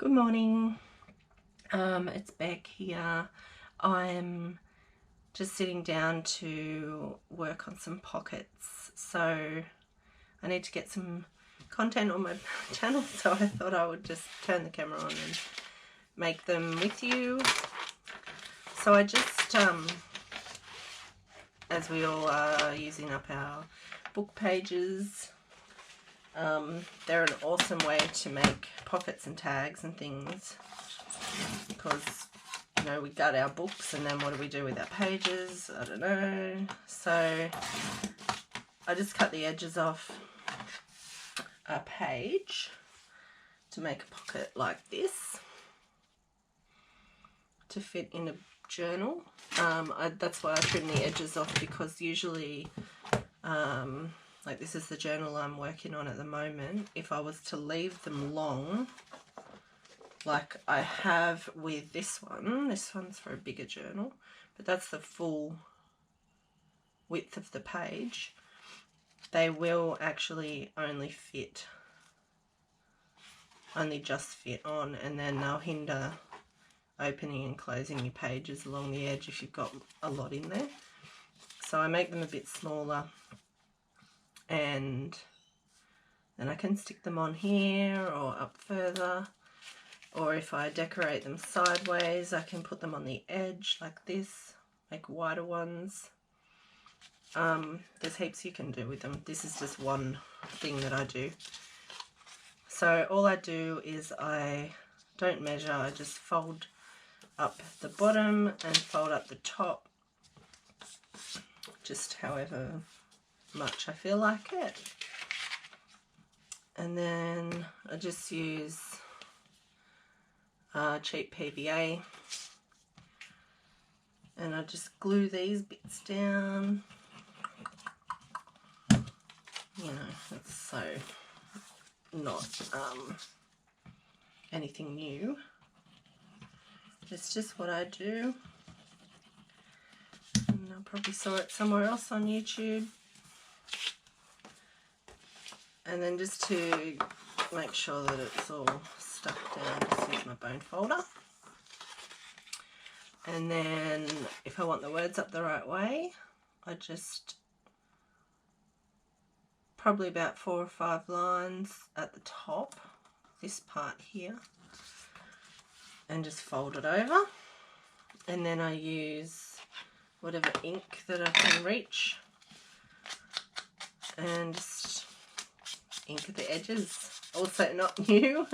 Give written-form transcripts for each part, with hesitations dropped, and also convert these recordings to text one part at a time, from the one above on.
Good morning. It's Beck here. I'm just sitting down to work on some pockets, so I need to get some content on my channel, so I thought I would just turn the camera on and make them with you. So I just, as we all are using up our book pages, they're an awesome way to make pockets and tags and things, because we gut our books and then what do we do with our pages? I don't know. So I just cut the edges off a page to make a pocket like this to fit in a journal. That's why I trim the edges off, because usually like this is the journal I'm working on at the moment. If I was to leave them long, like I have with this one's for a bigger journal, but that's the full width of the page, they will actually only just fit on, and then they'll hinder opening and closing your pages along the edge if you've got a lot in there. So I make them a bit smaller, and then I can stick them on here or up further, or if I decorate them sideways I can put them on the edge like this, make wider ones. There's heaps you can do with them. This is just one thing that I do. So all I do is I don't measure, I just fold up the bottom and fold up the top, just however much I feel like it. And then I just use cheap PVA, and I just glue these bits down. It's so not anything new. It's just what I do, and I probably saw it somewhere else on YouTube. And then just to make sure that it's all stuck down, just use my bone folder. And then if I want the words up the right way, I just probably about 4 or 5 lines at the top, this part here, and just fold it over. And then I use whatever ink that I can reach and just ink at the edges. Also not new.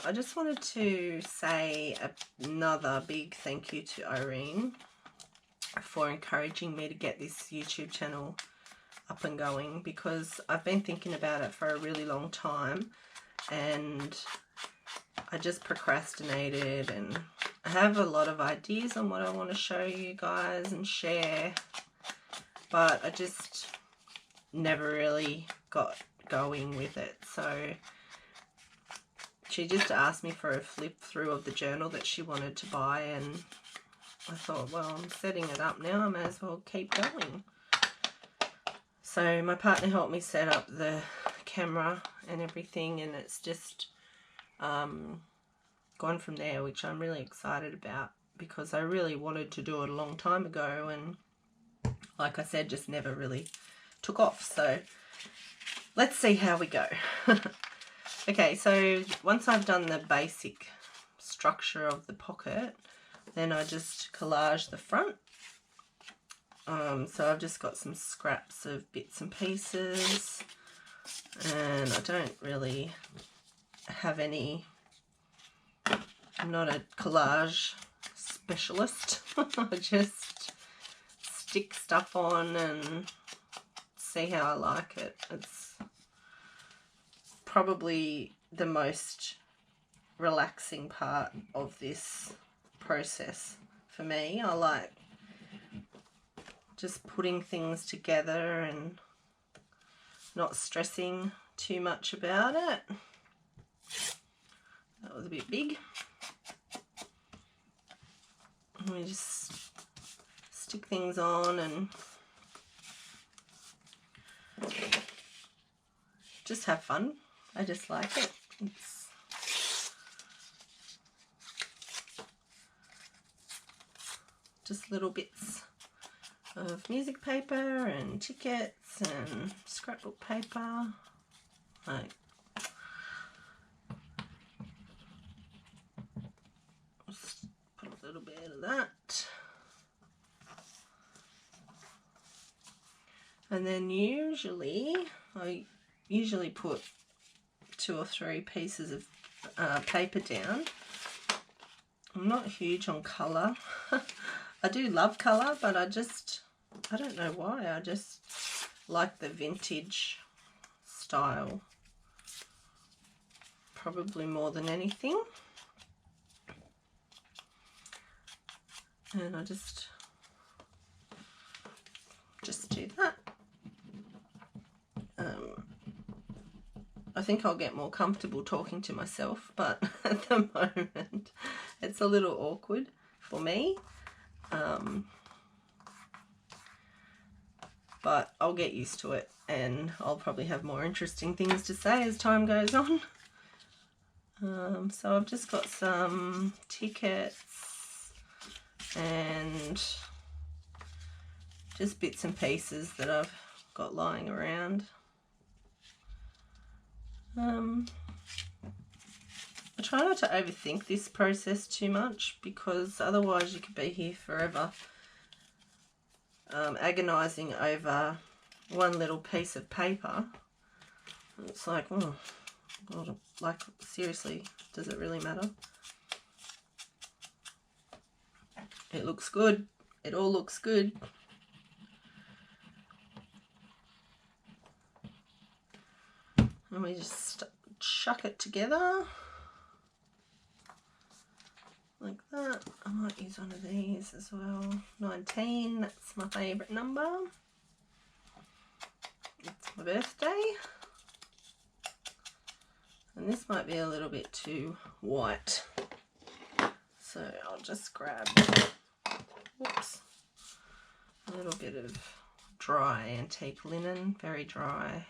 I just wanted to say another big thank you to Irene for encouraging me to get this YouTube channel up and going, because I've been thinking about it for a really long time and I just procrastinated, and I have a lot of ideas on what I want to show you guys and share, but I just never really got going with it. So she just asked me for a flip through of the journal that she wanted to buy, and I thought, well, I'm setting it up now, I may as well keep going. So my partner helped me set up the camera and everything, and it's just gone from there, which I'm really excited about, because I really wanted to do it a long time ago, and like I said, just never really took off. So let's see how we go. Okay, so once I've done the basic structure of the pocket, then I just collage the front. So I've just got some scraps of bits and pieces, and I don't really have any, I'm not a collage specialist. I just stick stuff on and see how I like it. It's probably the most relaxing part of this process for me. I like just putting things together and not stressing too much about it. That was a bit big. And we just stick things on and just have fun. I just like it. It's just little bits of music paper and tickets and scrapbook paper. Like, just put a little bit of that. And then I usually put 2 or 3 pieces of paper down. I'm not huge on colour. I do love colour, but I don't know why. I just like the vintage style probably more than anything. And I just do that. I think I'll get more comfortable talking to myself, but at the moment it's a little awkward for me. But I'll get used to it, and I'll probably have more interesting things to say as time goes on. So I've just got some tickets and just bits and pieces that I've got lying around. I try not to overthink this process too much, because otherwise you could be here forever agonizing over one little piece of paper. It's like, oh God, like, seriously, does it really matter? It looks good. It all looks good. And we just chuck it together like that. I might use one of these as well. 19, that's my favourite number. It's my birthday. And this might be a little bit too white, so I'll just grab, whoops, a little bit of dry antique linen, very dry.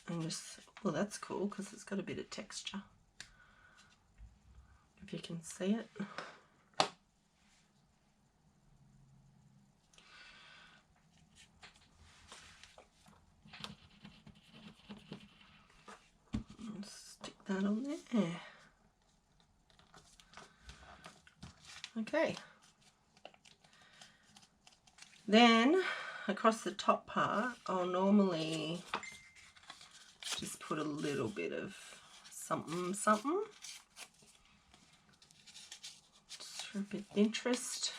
And just, well, that's cool because it's got a bit of texture, if you can see it. And stick that on there. Okay. Then across the top part, I'll normally just put a little bit of something, just for a bit of interest.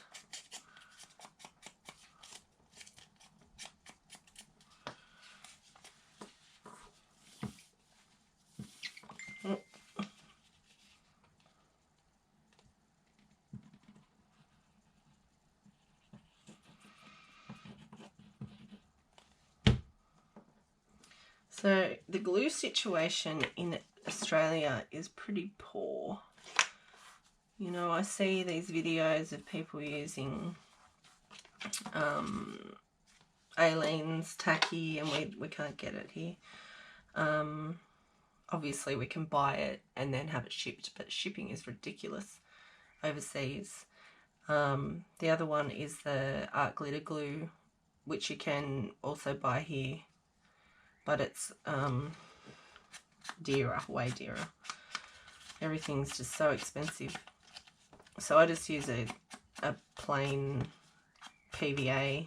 So the glue situation in Australia is pretty poor. You know, I see these videos of people using Aleene's tacky, and we can't get it here. Obviously we can buy it and then have it shipped, but shipping is ridiculous overseas. The other one is the art glitter glue, which you can also buy here, but it's dearer, way dearer. Everything's just so expensive. So I just use a plain PVA.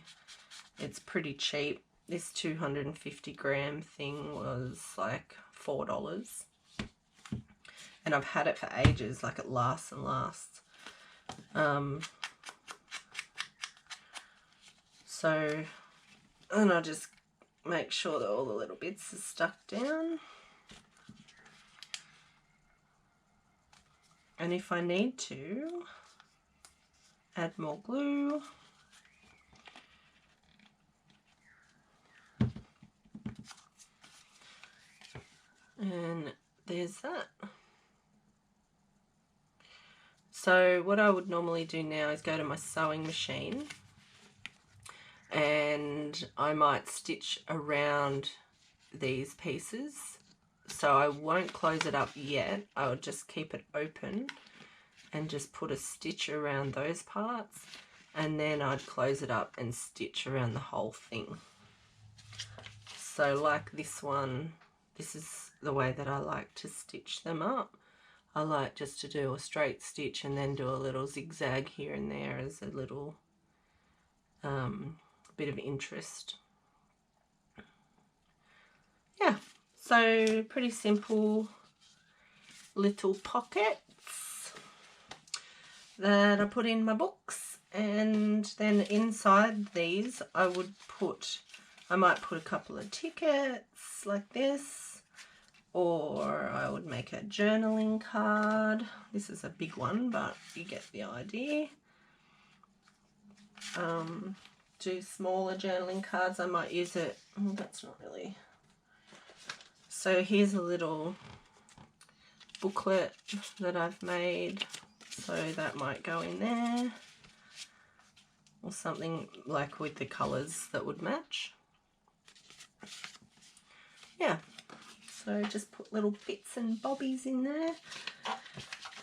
It's pretty cheap. This 250 gram thing was like $4. And I've had it for ages, like it lasts and lasts. So, and I just make sure that all the little bits are stuck down. And if I need to add more glue, and there's that. So what I would normally do now is go to my sewing machine, and I might stitch around these pieces, so I won't close it up yet. I'll just keep it open and just put a stitch around those parts, and then I'd close it up and stitch around the whole thing. So like this one, this is the way that I like to stitch them up. I like just to do a straight stitch and then do a little zigzag here and there as a little bit of interest. Yeah, so pretty simple little pockets that I put in my books. And then inside these I might put a couple of tickets like this, or I would make a journaling card. This is a big one, but you get the idea. Do smaller journaling cards. I might use it. Oh, that's not really. So here's a little booklet that I've made. So that might go in there. Or something like with the colours that would match. Yeah. So just put little bits and bobbies in there.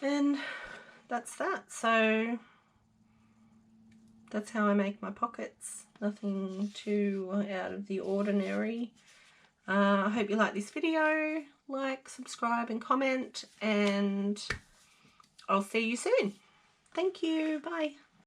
And that's that. So that's how I make my pockets. Nothing too out of the ordinary. I hope you like this video. Like, subscribe and comment, and I'll see you soon. Thank you. Bye.